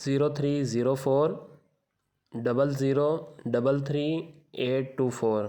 030400333824،